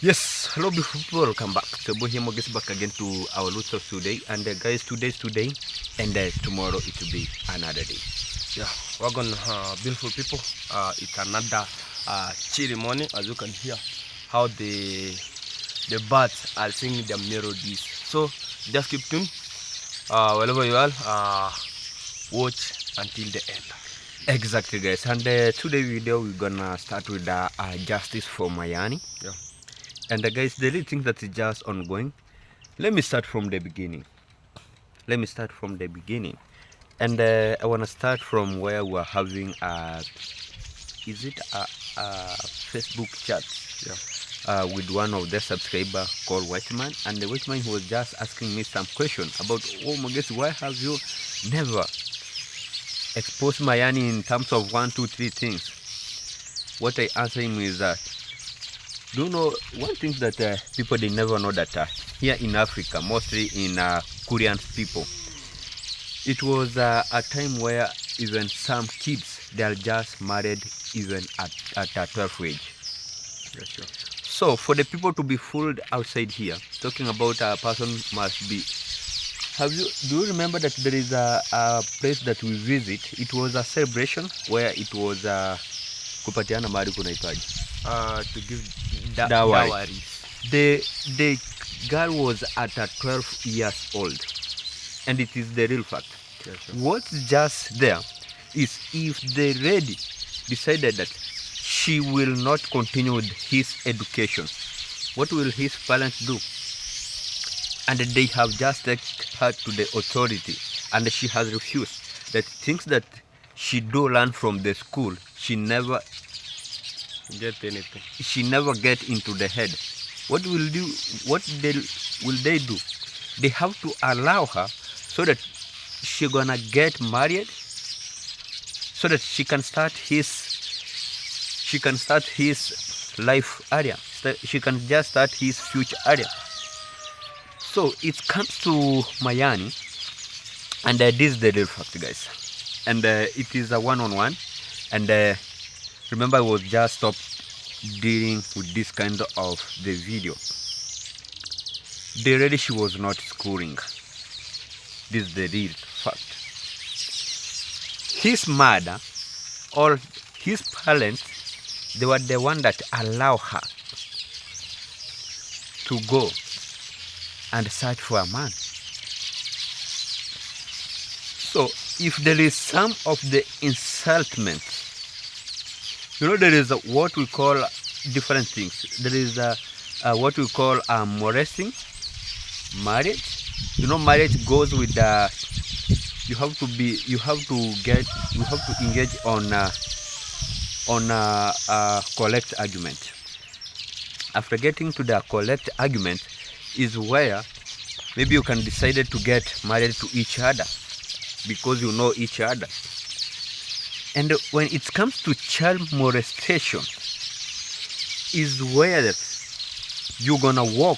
Yes, hello beautiful people, welcome back. So boy here gets back again to our loot of today. And guys, today's today, and tomorrow it will be another day. Yeah, we're gonna beautiful people. It's another chilly morning, as you can hear how the birds are singing their melodies. So just keep tuned. Wherever you are, watch until the end. Exactly, guys. And today video we're gonna start with justice for Mayani. Yeah. And guys, the little thing that is just ongoing. Let me start from the beginning. And I wanna start from where we're having is it a Facebook chat? Yeah. With one of the subscriber called Whiteman, and the Whiteman was just asking me some question about, oh my gosh, why have you never exposed Mayani in terms of 1, 2, 3 things? What I answer him is that, do you know one thing that people they never know that here in Africa, mostly in Korean people, it was a time where even some kids they are just married even at a 12 age. Yeah, sure. So for the people to be fooled outside here, talking about a person must be. Do you remember that there is a place that we visit? It was a celebration where it was kupatiana mahari kunaitwaje? To give Dowry. dowries. The girl was at 12 years old, and it is the real fact. Yeah, sure. What's just there is if the lady decided that she will not continue with his education, what will his parents do? And they have just taken her to the authority, and she has refused. That things that she do learn from the school, she never Get anything. get into the head. What will do? Will they do? They have to allow her so that she gonna get married, so that she can start his life area. She can just start his future area. So it comes to Mayani, and this is the real fact, guys. And it is a one-on-one. And remember, I was just stopped dealing with this kind of the video. The lady, she was not schooling. This is the real fact. His mother or his parents, they were the one that allow her to go and search for a man. So if there is some of the insultment, there is what we call different things. There is what we call molesting, marriage. Marriage goes with you have to engage on correct argument. After getting to the correct argument is where maybe you can decide to get married to each other because you know each other. And when it comes to child molestation is where you're gonna walk,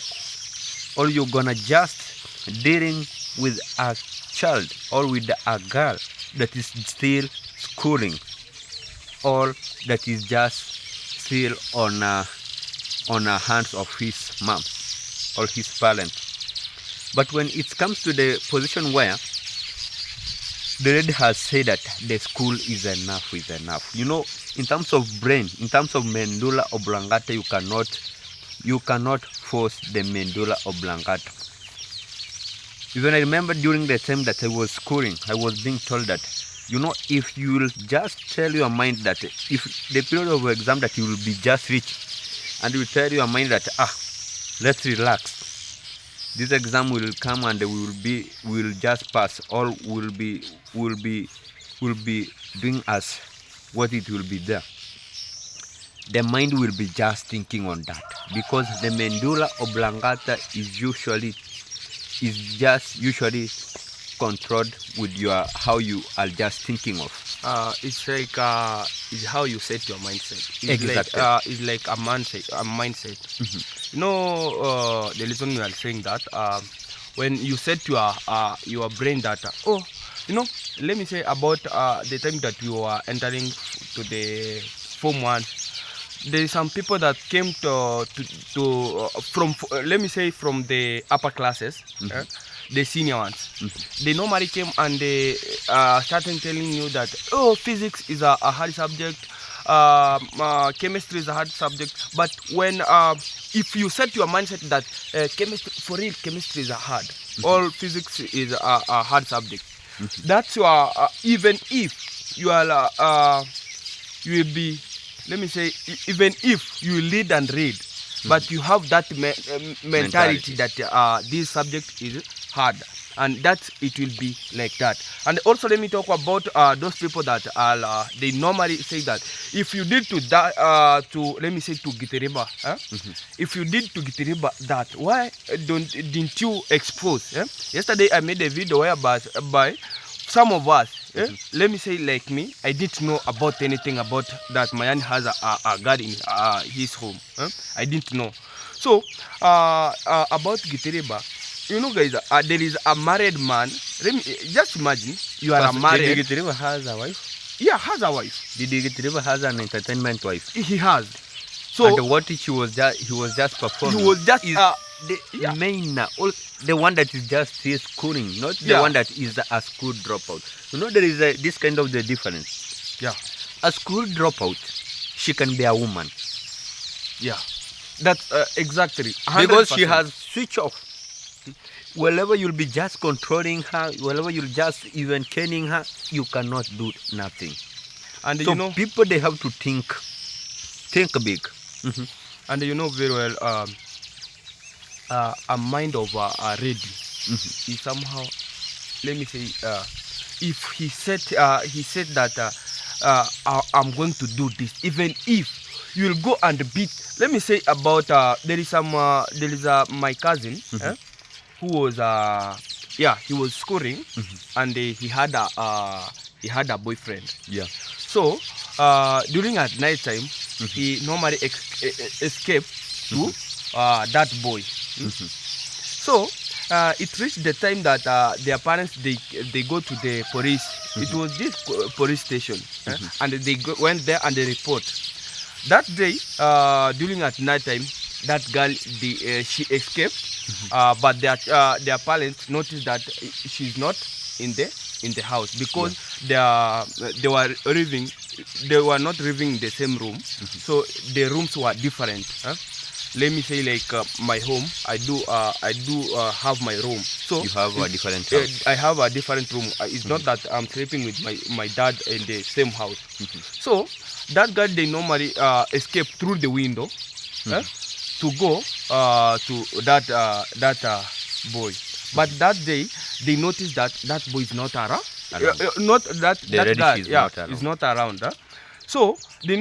or you're gonna just dealing with a child or with a girl that is still schooling, or that is just still on the hands of his mom or his parents. But when it comes to the position where the lady has said that the school is enough, in terms of brain, in terms of medulla oblongata, you cannot force the medulla oblongata. Even I remember during the time that I was schooling, I was being told that, if you will just tell your mind that if the period of exam that you will be just reach, and you tell your mind that let's relax, this exam will come and we will just pass, or will be doing as what it will be there. The mind will be just thinking on that, because the medulla oblongata is usually controlled with how you are just thinking of. It's like it's how you set your mindset. Exactly. It's like a mindset. Mm-hmm. The reason we are saying that when you set your brain that let me say about the time that you are entering to the form 1, there is some people that came from let me say from the upper classes, the senior ones. They normally came and they started telling you that, oh, physics is a hard subject, chemistry is a hard subject. But when if you set your mindset that chemistry, for real, chemistry is a hard, all physics is a hard subject. That's your even if you are you will be, let me say, even if you read and read, but you have that mentality that this subject is hard, and that it will be like that. And also let me talk about those people that are they normally say that if you did to that to, let me say, to Gitiriba, if you did to Gitiriba that, why didn't you expose? Yesterday I made a video where by some of us, let me say like me, I didn't know about anything about that Mayani has a God in his home. I didn't know. So about Gitiriba, you know guys, there is a married man. Let me just imagine you are married. Did Gitiriba has a wife? Yeah, has a wife. Did Gitiriba has an entertainment wife? He has. So and what he was just performing. He was just the main the one that is just schooling, not the one that is a school dropout. You know, there is this kind of the difference. Yeah, a school dropout, she can be a woman. Yeah, that's exactly 100%. Because she has switch off. Wherever you'll be just controlling her, wherever you'll just even caning her, you cannot do nothing. And so you know, people, they have to think big. And you know very well, a mind of a ready is somehow, let me say, if he said that I'm going to do this, even if you will go and beat, let me say about there is my cousin who was he was scoring, and he had a boyfriend. Yeah. So during at night time, he normally escaped to that boy. So it reached the time that their parents they go to the police. It was this police station, and they went there and they report. That day, during at night time, that girl she escaped, but their parents noticed that she's not in the house, because they were not living in the same room, so the rooms were different. Let me say, like my home, I do have my room. So you have a different house. I have a different room. It's not that I'm sleeping with my dad in the same house. So that guy, they normally escape through the window to go to that boy. But that day, they noticed that boy is not around. Not that guy. Is not around. So they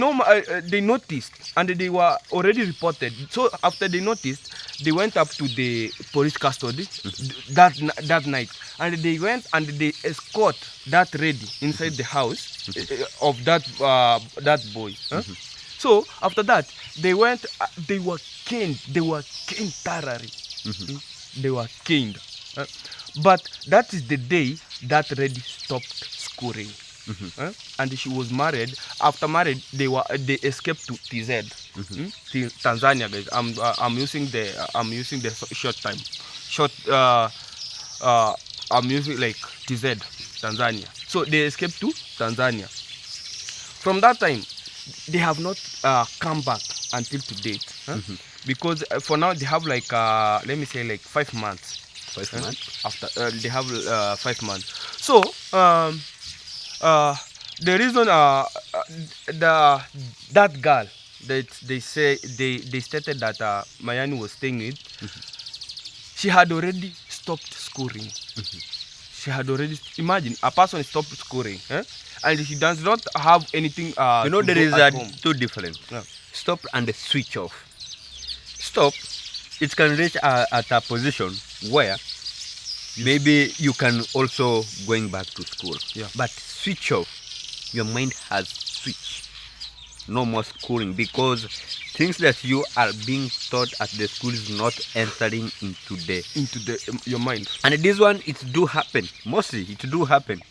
noticed, and they were already reported. So after they noticed, they went up to the police custody that night, and they went and they escort that lady inside the house of that boy. So after that, they went. They were caned. They were caned thoroughly. They were caned. But that is the day that lady stopped scoring. And she was married. After married, they escaped to TZ, Tanzania, guys. I'm using the I'm using like TZ, Tanzania. So they escaped to Tanzania. From that time, they have not come back until to date, because for now they have like let me say like 5 months. 5 months after they have 5 months. So the reason that girl that they stated that Mayani was staying with, she had already stopped scoring. She had already, imagine a person stopped scoring, and she does not have anything. You know, there is two different. Yeah. Stop and switch off. Stop, it can reach at a position where maybe you can also going back to school. Yeah. But switch off, your mind has switched. No more schooling, because things that you are being taught at the school is not entering into your mind. And this one, it do happen. Mostly, it do happen.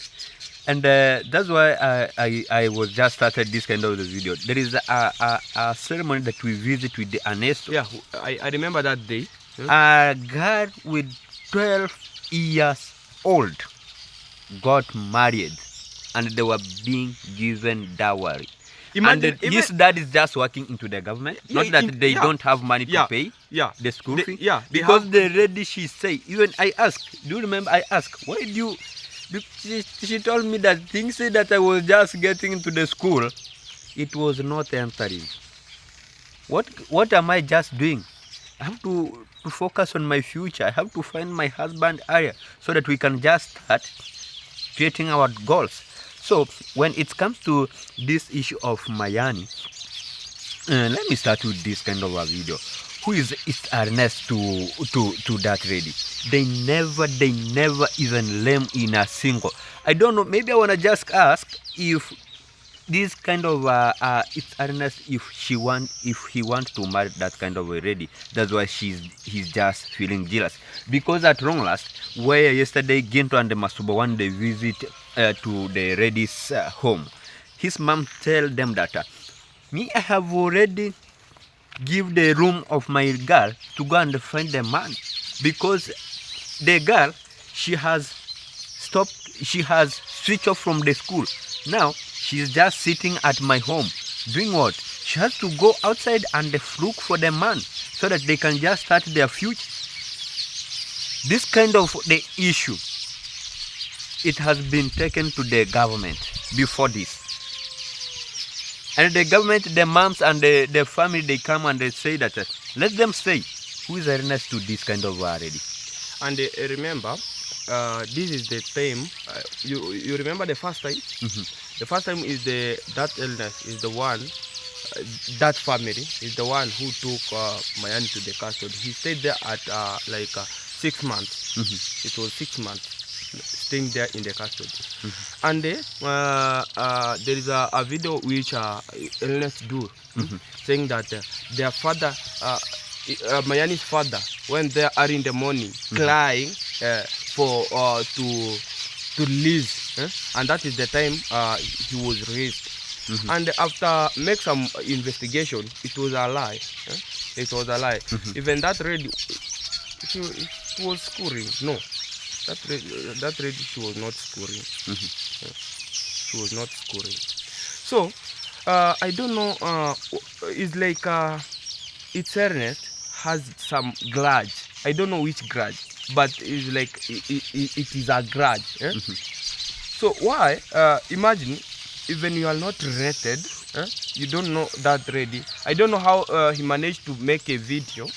And that's why I was just started this kind of the video. There is a ceremony that we visit with the Ernesto. Yeah, I remember that day. A girl with 12 years old got married, and they were being given dowry. Imagine, and his dad is just working into the government. Yeah, Not that they don't have money to pay the school fee. Yeah, because they already, she say, even I asked, do you remember I asked, why do you, she told me that things that I was just getting into the school, it was not entering. What am I just doing? I have to focus on my future. I have to find my husband area so that we can just start creating our goals. So when it comes to this issue of Mayani, let me start with this kind of a video. Who is Ernest to that lady? They never even lame in a single. I don't know. Maybe I wanna just ask if this kind of it's Ernest, if he wants to marry that kind of a lady. That's why he's just feeling jealous. Because at long last, where yesterday Ginto and the Masuba one they visit to the lady's home, his mom tell them that me, I have already give the room of my girl to go and find the man, because the girl, she has switched off from the school. Now she's just sitting at my home doing what? She has to go outside and look for the man so that they can just start their future. This kind of the issue, it has been taken to the government before this. And the government, the moms and the family, they come and they say that, let them say, who is Ernest to this kind of already. And remember, this is the time, you remember the first time? The first time is that illness is the one, that family is the one who took Mayani to the custody. He stayed there at 6 months. It was 6 months staying there in the custody. And there is a video which illness do saying that their father, Mayani's father, went there early in the morning crying for to release, and that is the time he was raised. And after make some investigation, it was a lie. It was a lie. Even that lady, she was scoring. No, that lady, she was not scoring. She was not scoring. So I don't know. It's like it's Ernest has some grudge. I don't know which grudge, but it's like it is a grudge. So why? Imagine, even you are not related, you don't know that ready. I don't know how he managed to make a video.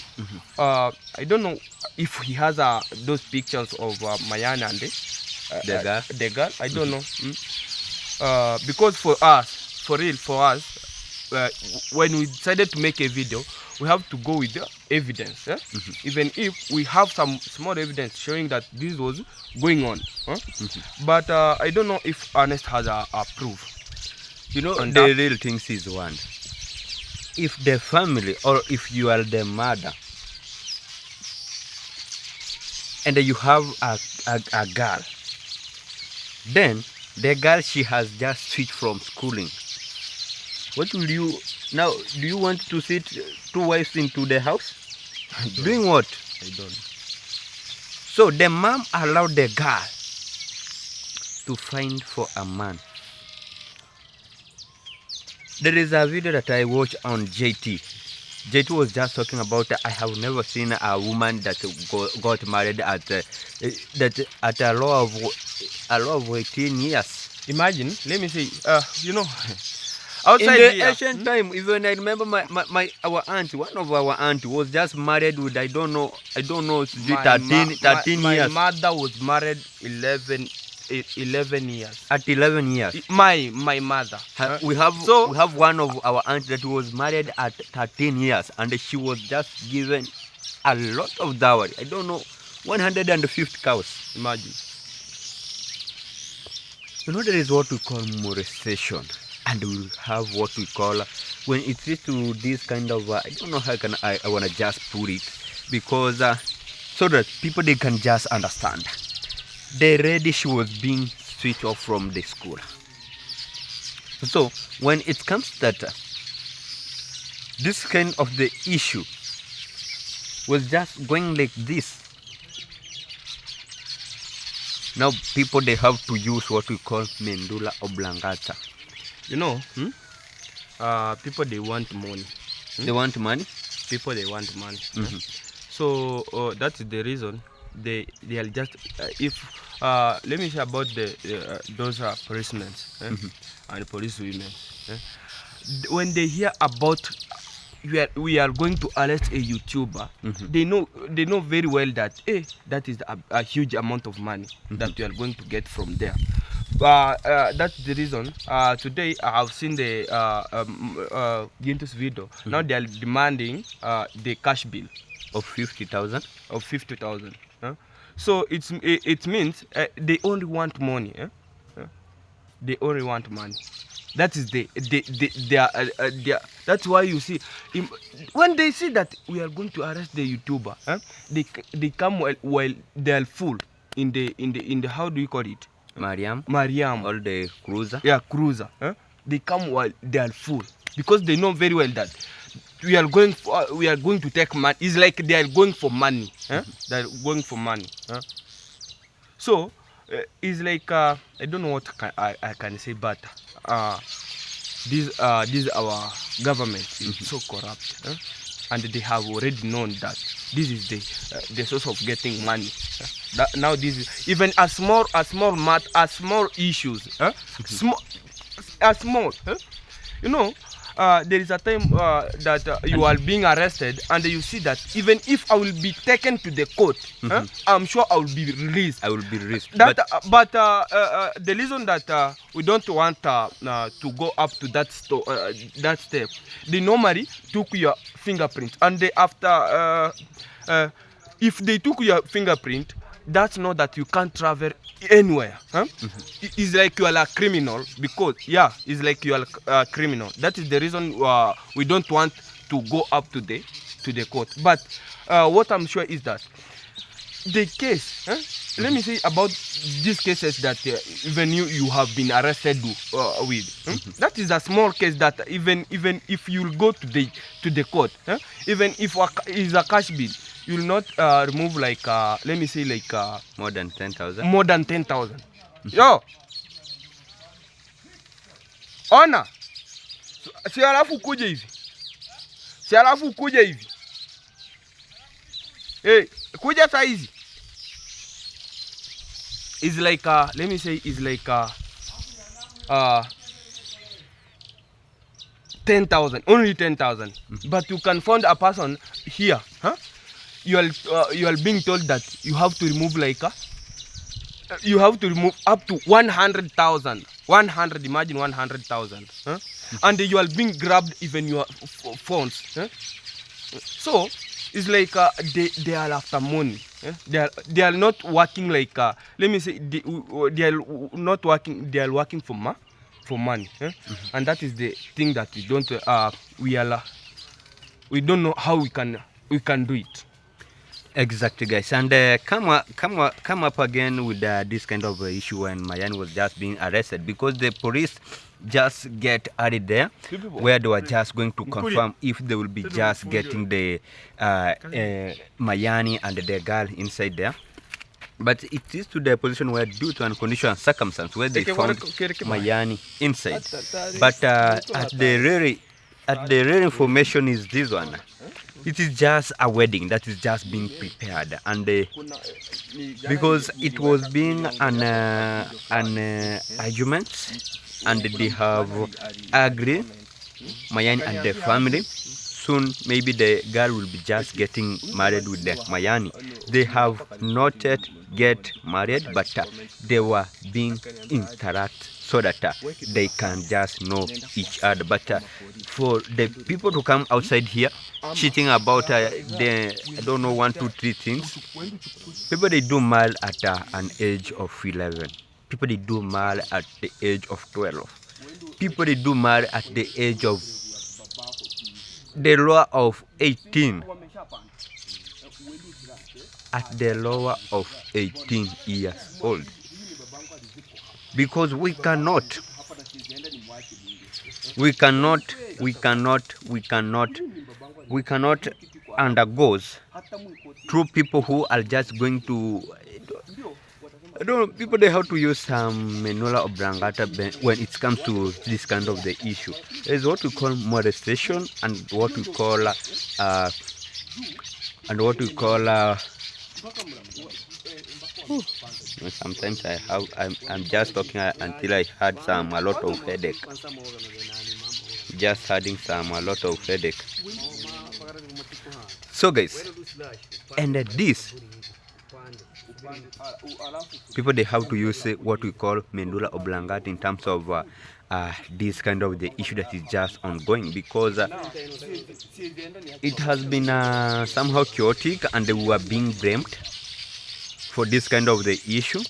I don't know if he has those pictures of Mayana and the girl. I don't know. Because for us, for real, for us, when we decided to make a video, we have to go with the evidence. Even if we have some small evidence showing that this was going on. But I don't know if Ernest has a proof. You know, the real things is one. If the family, or if you are the mother, and you have a girl, then the girl, she has just switched from schooling. What will you now? Do you want to sit two wives into the house? Doing what? I don't. So the mom allowed the girl to find for a man. There is a video that I watched on JT. JT was just talking about I have never seen a woman that got married at a law of 18 years. Imagine, let me say, you know, outside in the ancient time, even I remember our aunt, one of our aunt was just married with I don't know 13 years. My mother was married 11 years. At 11 years. My mother. We have one of our aunts that was married at 13 years, and she was just given a lot of dowry. I don't know, 150 cows. Imagine. You know, there is what we call molestation, and we have what we call, when it is to this kind of I don't know how I want to just put it, because so that people, they can just understand. The lady, she was being switch off from the school. So when it comes that this kind of the issue was just going like this, now people they have to use what we call medulla oblongata. You know, people they want money. They want money. People they want money. So that is the reason they are just if let me say about those policemen and police women. When they hear about we are going to arrest a YouTuber, they know very well that that is a huge amount of money that we are going to get from there. That's the reason. Today I have seen the Gintus video. Now they are demanding the cash bill Of 50,000. of 50,000. So it means they only want money. They only want money. That is that's why you see when they see that we are going to arrest the YouTuber, they come while they are full in the how do you call it? Mariam. Mariam. All the cruiser. Yeah, cruiser. They come while they are full because they know very well that we are going to take money. It's like they are going for money. They are going for money. So it's like I don't know what I can say, but this our government is so corrupt, and they have already known that this is the source of getting money. That now this is even as small issues, small. You know, there is a time that you are being arrested, and you see that even if I will be taken to the court, I'm sure I will be released. I will be released. But the reason that we don't want to go up to that step, they normally took your fingerprint, and they after if they took your fingerprint, that's not that you can't travel anywhere. It's like you are a criminal, because it's like you are a criminal. That is the reason we don't want to go up to the court. But what I'm sure is that the case, let me say about these cases that even you have been arrested with, that is a small case that even if you go to the court, even if it's a cash bill, you will not remove like let me say like More than 10,000. more than 10,000. Yo, ona si alafu kuja hivi, hey, kuja saa hizi. It's like let me say it's like 10,000, only 10,000. But you can find a person here, you are being told that you have to remove like you have to remove up to 100,000. 100, imagine 100,000, and you are being grabbed even your phones. So it's like they are after money. They are not working like let me say they are not working. They are working for money, and that is the thing that we don't we don't know how we can do it. Exactly, guys. And come up again with this kind of issue when Mayani was just being arrested, because the police just get added there where they were just going to confirm if they will be just getting the Mayani and the girl inside there. But it is to the position where due to unconditional circumstance where they found Mayani inside. But at the real information is this one. It is just a wedding that is just being prepared, and because it was being an argument, and they have agreed, Mayani and the family. Soon maybe the girl will be just getting married with the Mayani. They have not yet get married, but they were being interact so that they can just know each other. But for the people to come outside here cheating about the I don't know 1, 2, 3 things, people they do marry at an age of 11. People they do marry at the age of 12. People they do marry at the age of the lower of 18. At the lower of 18 years old. because we cannot undergo through people who are just going to, I don't know, people they have to use some menulla oblongata when it comes to this kind of the issue. There's what we call molestation and what we call sometimes I'm just talking until I had a lot of headache. Just having a lot of headache. So guys, and this people they have to use what we call medulla oblongata in terms of this kind of the issue that is just ongoing, because it has been somehow chaotic and we were being blamed for this kind of the issue.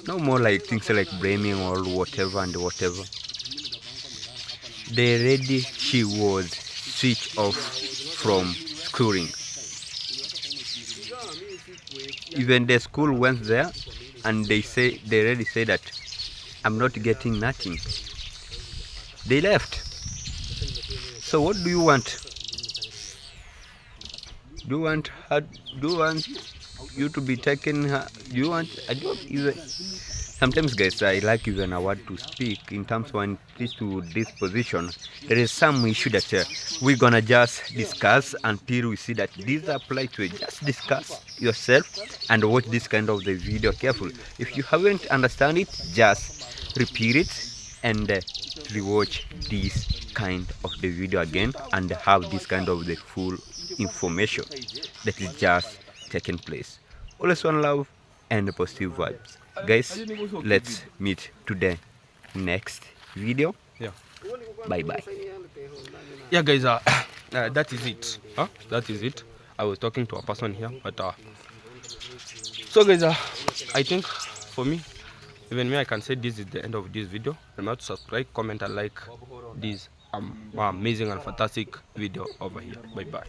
No more like things like blaming or whatever and whatever. The lady, she was switched off from schooling. Even the school went there and they already say that I'm not getting nothing. They left. So what do you want? Do you want you to be taken? Do you want? I don't even. Sometimes, guys, I like even a word to speak in terms when it is to this position. There is some issue that we're gonna just discuss until we see that these apply to it. Just discuss yourself and watch this kind of the video carefully. If you haven't understand it, just repeat it and rewatch this kind of the video again and have this kind of the full information that is just taking place. Always one love and positive vibes. Guys, let's meet today next video. Yeah. Bye bye. Yeah, guys, that is it. That is it. I was talking to a person here, but so guys, I think for me, even me, I can say this is the end of this video. Remember to subscribe, comment, and like this amazing and fantastic video over here. Bye bye.